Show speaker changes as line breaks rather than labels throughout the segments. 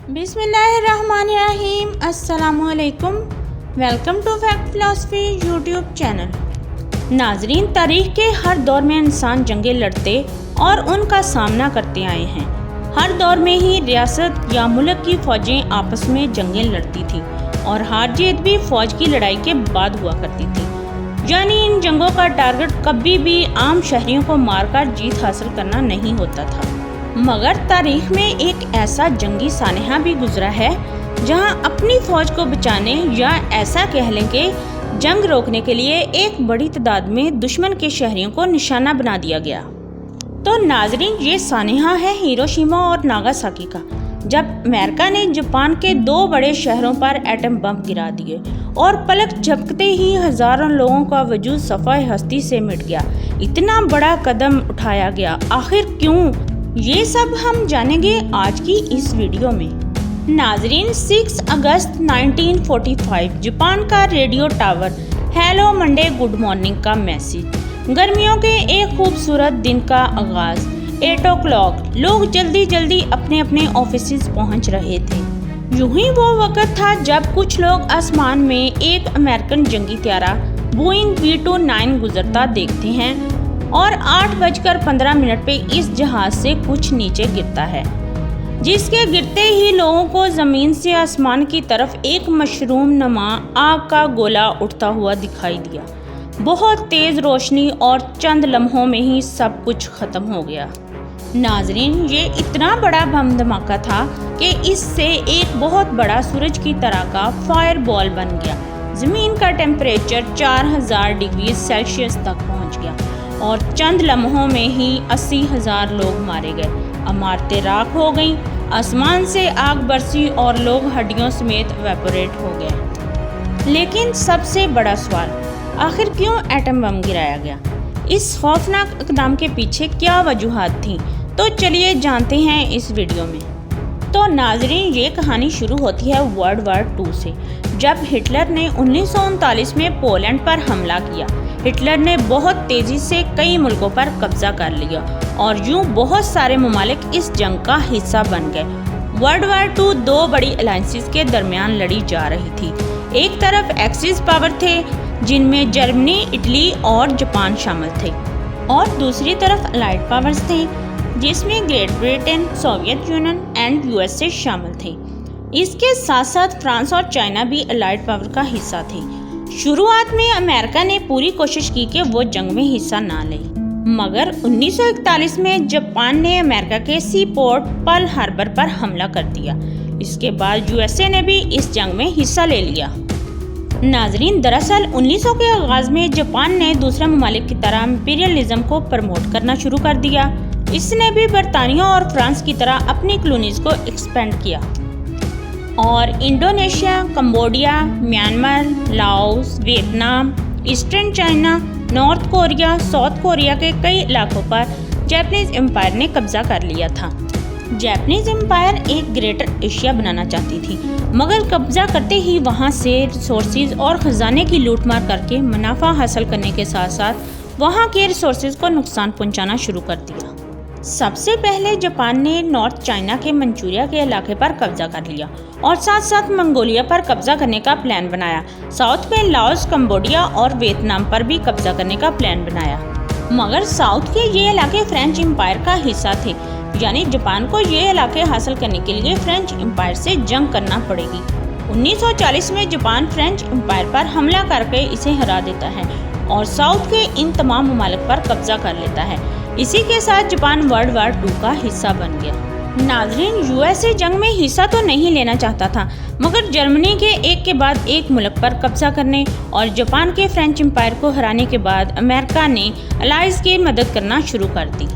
بسم اللہ الرحمن الرحیم۔ السلام علیکم، welcome to fact philosophy YouTube channel. ناظرین، تاریخ کے ہر دور میں انسان جنگیں لڑتے اور ان کا سامنا کرتے آئے ہیں۔ ہر دور میں ہی ریاست یا ملک کی فوجیں آپس میں جنگیں لڑتی تھیں اور ہار جیت بھی فوج کی لڑائی کے بعد ہوا کرتی تھی، یعنی ان جنگوں کا ٹارگٹ کبھی بھی عام شہریوں کو مار کر جیت حاصل کرنا نہیں ہوتا تھا۔ مگر تاریخ میں ایک ایسا جنگی سانحہ بھی گزرا ہے جہاں اپنی فوج کو بچانے یا ایسا کہہ لیں کہ جنگ روکنے کے لیے ایک بڑی تعداد میں دشمن کے شہریوں کو نشانہ بنا دیا گیا۔ تو ناظرین، یہ سانحہ ہے ہیروشیما اور ناگاساکی کا، جب امریکہ نے جاپان کے 2 بڑے شہروں پر ایٹم بم گرا دیے اور پلک جھپکتے ہی ہزاروں لوگوں کا وجود صفحہ ہستی سے مٹ گیا۔ اتنا بڑا قدم اٹھایا گیا، آخر کیوں؟ یہ سب ہم جانیں گے آج کی اس ویڈیو میں۔ ناظرین، 6 اگست 1945 جاپان کا radio tower hello Monday good morning کا میسج۔ گرمیوں کے ایک خوبصورت دن کا آغاز، 8 o'clock، لوگ جلدی اپنے آفیسز پہنچ رہے تھے۔ یوں ہی وہ وقت تھا جب کچھ لوگ آسمان میں ایک امریکن جنگی طیارہ بوئنگ B-29 گزرتا دیکھتے ہیں اور 8:15 پہ اس جہاز سے کچھ نیچے گرتا ہے، جس کے گرتے ہی لوگوں کو زمین سے آسمان کی طرف ایک مشروم نما آگ کا گولا اٹھتا ہوا دکھائی دیا۔ بہت تیز روشنی اور چند لمحوں میں ہی سب کچھ ختم ہو گیا۔ ناظرین، یہ اتنا بڑا بم دھماکہ تھا کہ اس سے ایک بہت بڑا سورج کی طرح کا فائر بال بن گیا۔ زمین کا ٹیمپریچر 4000 ڈگری سیلسیس تک پہنچ گیا اور چند لمحوں میں ہی 80,000 لوگ مارے گئے، عمارتیں راکھ ہو گئیں، آسمان سے آگ برسی اور لوگ ہڈیوں سمیت ایواپوریٹ ہو گئے۔ لیکن سب سے بڑا سوال، آخر کیوں ایٹم بم گرایا گیا؟ اس خوفناک اقدام کے پیچھے کیا وجوہات تھیں؟ تو چلیے جانتے ہیں اس ویڈیو میں۔ تو ناظرین، یہ کہانی شروع ہوتی ہے ورلڈ وار 2 سے، جب ہٹلر نے 1939 میں پولینڈ پر حملہ کیا۔ ہٹلر نے بہت تیزی سے کئی ملکوں پر قبضہ کر لیا اور یوں بہت سارے ممالک اس جنگ کا حصہ بن گئے۔ ورلڈ وار 2 2 بڑی الائنسز کے درمیان لڑی جا رہی تھی۔ ایک طرف ایکسس پاور تھے جن میں جرمنی، اٹلی اور جاپان شامل تھے، اور دوسری طرف الائڈ پاورز تھے جس میں great Britain, Soviet Union and USA شامل تھے۔ اس کے ساتھ ساتھ فرانس اور چائنا بھی الائڈ پاور کا حصہ تھے۔ شروعات میں امریکہ نے پوری کوشش کی کہ وہ جنگ میں حصہ نہ لے، مگر 1941 میں جاپان نے امریکہ کے سی پورٹ پرل ہاربر پر حملہ کر دیا۔ اس کے بعد USA نے بھی اس جنگ میں حصہ لے لیا۔ ناظرین، دراصل 1900 کے آغاز میں جاپان نے دوسرے ممالک کی طرح امپیریلزم کو پروموٹ کرنا شروع کر دیا۔ اس نے بھی برطانیہ اور فرانس کی طرح اپنی کالونیز کو ایکسپینڈ کیا اور Indonesia, Cambodia, Myanmar, Laos, Vietnam, eastern China, north Korea, south Korea کے کئی علاقوں پر جاپنیز امپائر نے قبضہ کر لیا تھا۔ جاپنیز امپائر ایک گریٹر ایشیا بنانا چاہتی تھی، مگر قبضہ کرتے ہی وہاں سے ریسورسز اور خزانے کی لوٹ مار کر کے منافع حاصل کرنے کے ساتھ ساتھ وہاں کے ریسورسز کو نقصان پہنچانا شروع کر دیا۔ سب سے پہلے جاپان نے نارتھ چائنا کے منچوریا کے علاقے پر قبضہ کر لیا اور ساتھ ساتھ منگولیا پر قبضہ کرنے کا پلان بنایا۔ ساؤتھ میں لاؤس، کمبوڈیا اور ویتنام پر بھی قبضہ کرنے کا پلان بنایا، مگر ساؤتھ کے یہ علاقے فرینچ امپائر کا حصہ تھے، یعنی جاپان کو یہ علاقے حاصل کرنے کے لیے فرینچ امپائر سے جنگ کرنا پڑے گی۔ 1940 میں جاپان فرینچ امپائر پر حملہ کر کے اسے ہرا دیتا ہے اور ساؤتھ کے ان تمام ممالک پر قبضہ کر لیتا ہے۔ اسی کے ساتھ جاپان ورلڈ وار 2 کا حصہ بن گیا۔ ناظرین، USA جنگ میں حصہ تو نہیں لینا چاہتا تھا، مگر جرمنی کے ایک کے بعد ایک ملک پر قبضہ کرنے اور جاپان کے فرینچ امپائر کو ہرانے کے بعد امریکہ نے الائز کی مدد کرنا شروع کر دی۔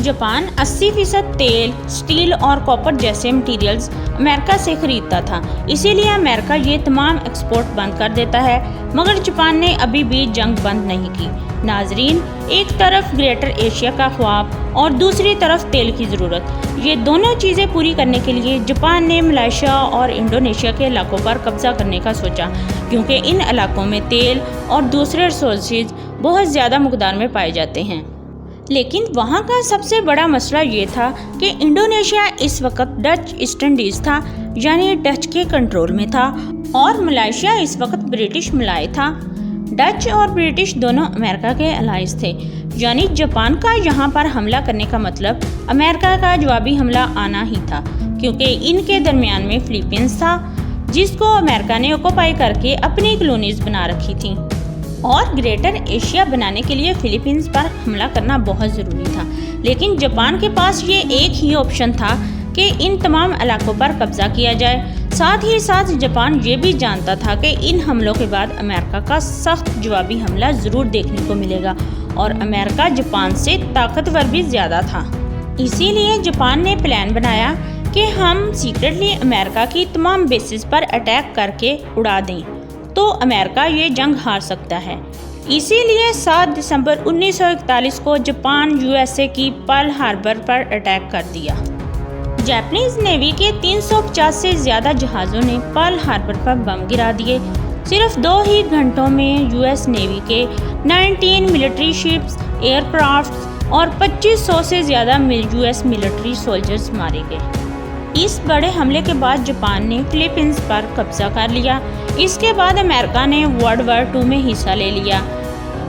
جاپان 80% تیل، سٹیل اور کاپر جیسے مٹیریلز امریکہ سے خریدتا تھا، اسی لیے امریکہ یہ تمام ایکسپورٹ بند کر دیتا ہے، مگر جاپان نے ابھی بھی جنگ بند نہیں کی۔ ناظرین، ایک طرف گریٹر ایشیا کا خواب اور دوسری طرف تیل کی ضرورت، یہ دونوں چیزیں پوری کرنے کے لیے جاپان نے ملائیشیا اور انڈونیشیا کے علاقوں پر قبضہ کرنے کا سوچا، کیونکہ ان علاقوں میں تیل اور دوسرے ریسورسز بہت زیادہ مقدار میں پائے جاتے ہیں۔ لیکن وہاں کا سب سے بڑا مسئلہ یہ تھا کہ انڈونیشیا اس وقت ڈچ ایسٹ انڈیز تھا، یعنی ڈچ کے کنٹرول میں تھا، اور ملائیشیا اس وقت برٹش ملائے تھا۔ ڈچ اور برٹش دونوں امریکہ کے الائز تھے، یعنی جاپان کا یہاں پر حملہ کرنے کا مطلب امریکہ کا جوابی حملہ آنا ہی تھا، کیونکہ ان کے درمیان میں فلپائنز تھا جس کو امریکہ نے آکوپائی کر کے اپنی کالونیز بنا رکھی تھیں، اور گریٹر ایشیا بنانے کے لیے فلپائنز پر حملہ کرنا بہت ضروری تھا۔ لیکن جاپان کے پاس یہ ایک ہی آپشن تھا کہ ان تمام علاقوں پر قبضہ کیا جائے۔ ساتھ ہی ساتھ جاپان یہ بھی جانتا تھا کہ ان حملوں کے بعد امریکہ کا سخت جوابی حملہ ضرور دیکھنے کو ملے گا، اور امریکہ جاپان سے طاقتور بھی زیادہ تھا۔ اسی لیے جاپان نے پلان بنایا کہ ہم سیکرٹلی امریکہ کی تمام بیسز پر اٹیک کر کے اڑا دیں تو امریکہ یہ جنگ ہار سکتا ہے۔ اسی لیے 7 دسمبر 1941 کو جاپان USA کی پرل ہاربر پر اٹیک کر دیا۔ جاپانیز نیوی کے 350 سے زیادہ جہازوں نے پرل ہاربر پر بم گرا دیے۔ صرف 2 ہی گھنٹوں میں US نیوی کے 19 ملٹری شپس، ایئر کرافٹس اور 2500 سے زیادہ US ملٹری سولجرز مارے گئے۔ اس بڑے حملے کے بعد جاپان نے فلپائنز پر قبضہ کر لیا۔ اس کے بعد امریکہ نے ورلڈ وار 2 میں حصہ لے لیا۔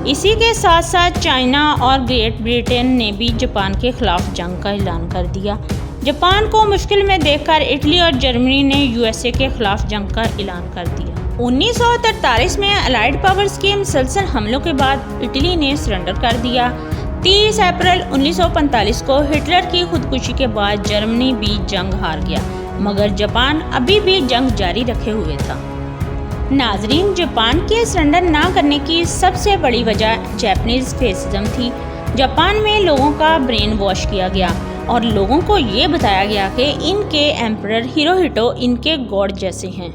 اسی کے ساتھ ساتھ چائنا اور گریٹ برٹن نے بھی جاپان کے خلاف جنگ کا اعلان کر دیا۔ جاپان کو مشکل میں دیکھ کر اٹلی اور جرمنی نے USA کے خلاف جنگ کا اعلان کر دیا۔ 1943 میں الائیڈ پاورز کے مسلسل حملوں کے بعد اٹلی نے سرنڈر کر دیا۔ 30 اپریل 1945 کو ہٹلر کی خودکشی کے بعد جرمنی بھی جنگ ہار گیا، مگر جاپان ابھی بھی جنگ جاری رکھے ہوئے تھا۔ ناظرین، جاپان کے سرنڈر نہ کرنے کی سب سے بڑی وجہ جاپانیز فیسزم تھی۔ جاپان میں لوگوں کا برین واش کیا گیا اور لوگوں کو یہ بتایا گیا کہ ان کے ایمپرر ہیروہیٹو ان کے گاڈ جیسے ہیں،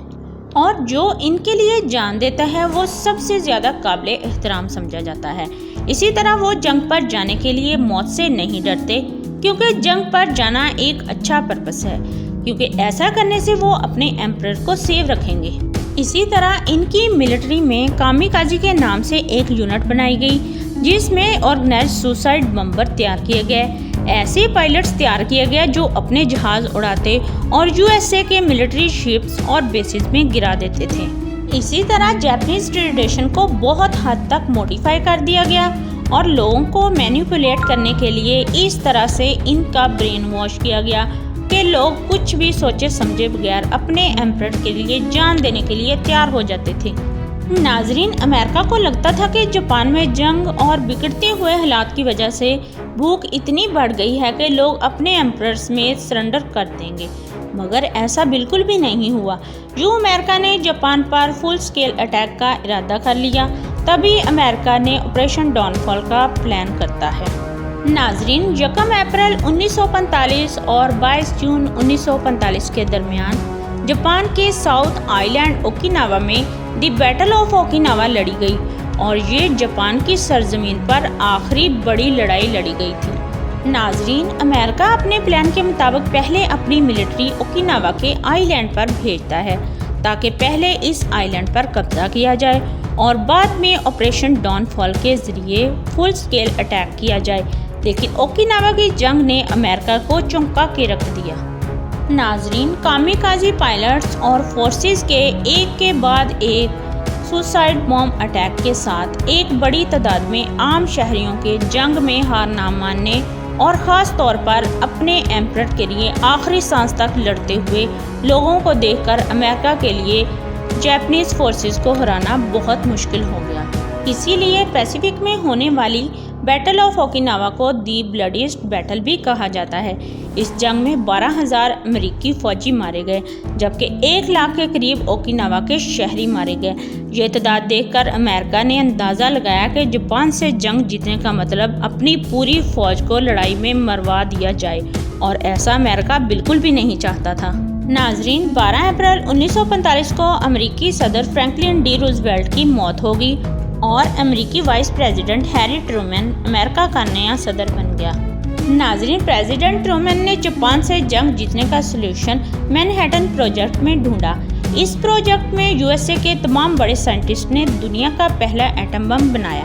اور جو ان کے لیے جان دیتا ہے وہ سب سے زیادہ قابل احترام سمجھا جاتا ہے۔ اسی طرح وہ جنگ پر جانے کے لیے موت سے نہیں ڈرتے، کیونکہ جنگ پر جانا ایک اچھا پرپس ہے، کیونکہ ایسا کرنے سے وہ اپنے ایمپرر کو سیو رکھیں گے۔ اسی طرح ان کی ملٹری میں کامیکازی کے نام سے ایک یونٹ بنائی گئی، جس میں آرگنائزڈ سوسائڈ بمبر تیار کیے گئے۔ ایسے پائلٹس تیار کیے گئے جو اپنے جہاز اڑاتے اور USA کے ملٹری شپس اور بیسز میں گرا دیتے تھے۔ اسی طرح جاپانیز ٹریڈیشن کو بہت حد تک موڈیفائی کر دیا گیا اور لوگوں کو مینیپولیٹ کرنے کے لیے اس طرح سے ان کا برین واش کیا گیا کہ لوگ کچھ بھی سوچے سمجھے بغیر اپنے ایمپرر کے لیے جان دینے کے لیے تیار ہو جاتے تھے۔ ناظرین، امریکہ کو لگتا تھا کہ جاپان میں جنگ اور بگڑتے ہوئے حالات کی وجہ سے بھوک اتنی بڑھ گئی ہے کہ لوگ اپنے ایمپررز میں سرنڈر کر دیں گے، مگر ایسا بالکل بھی نہیں ہوا۔ یوں امریکہ نے جاپان پر فل سکیل اٹیک کا ارادہ کر لیا، تبھی امریکہ نے آپریشن ڈان فال کا پلان کرتا ہے۔ ناظرین، 1 اپریل 1945 اور 22 جون 1945 کے درمیان جاپان کے ساؤتھ آئی لینڈ اوکیناوا میں دی بیٹل آف اوکیناوا لڑی گئی، اور یہ جاپان کی سرزمین پر آخری بڑی لڑائی لڑی گئی تھی۔ ناظرین، امریکہ اپنے پلان کے مطابق پہلے اپنی ملٹری اوکیناوا کے آئی لینڈ پر بھیجتا ہے تاکہ پہلے اس آئی لینڈ پر قبضہ کیا جائے اور بعد میں آپریشن ڈان فال کے ذریعے فل سکیل اٹیک کیا جائے، لیکن اوکیناوا کی جنگ نے امریکہ کو چونکا کے رکھ دیا۔ ناظرین، کامیکازی پائلٹس اور فورسز کے ایک کے بعد ایک سوسائڈ بوم اٹیک کے ساتھ ایک بڑی تعداد میں عام شہریوں کے جنگ میں ہار نہ ماننے اور خاص طور پر اپنے ایمپرر کے لیے آخری سانس تک لڑتے ہوئے لوگوں کو دیکھ کر امریکہ کے لیے جاپانیز فورسز کو ہرانا بہت مشکل ہو گیا۔ اسی لیے پیسیفک میں ہونے والی بیٹل آف اوکیناوا کو دی بلڈیسٹ بیٹل بھی کہا جاتا ہے۔ اس جنگ میں 12,000 امریکی فوجی مارے گئے، جبکہ 1 لاکھ کے قریب اوکیناوا کے شہری مارے گئے۔ یہ تعداد دیکھ کر امریکہ نے اندازہ لگایا کہ جاپان سے جنگ جیتنے کا مطلب اپنی پوری فوج کو لڑائی میں مروا دیا جائے، اور ایسا امریکہ بالکل بھی نہیں چاہتا تھا۔ ناظرین، 12 اپریل 1945 کو امریکی صدر فرینکلن ڈی روزویلٹ کی موت ہو گئی اور امریکی وائس پریزیڈنٹ ہیری ٹرومین امریکہ کا نیا صدر بن گیا۔ ناظرین، پریزیڈنٹ ٹرومین نے جاپان سے جنگ جیتنے کا سلوشن مینہٹن پروجیکٹ میں ڈھونڈا۔ اس پروجیکٹ میں USA کے تمام بڑے سائنٹسٹ نے دنیا کا پہلا ایٹم بم بنایا،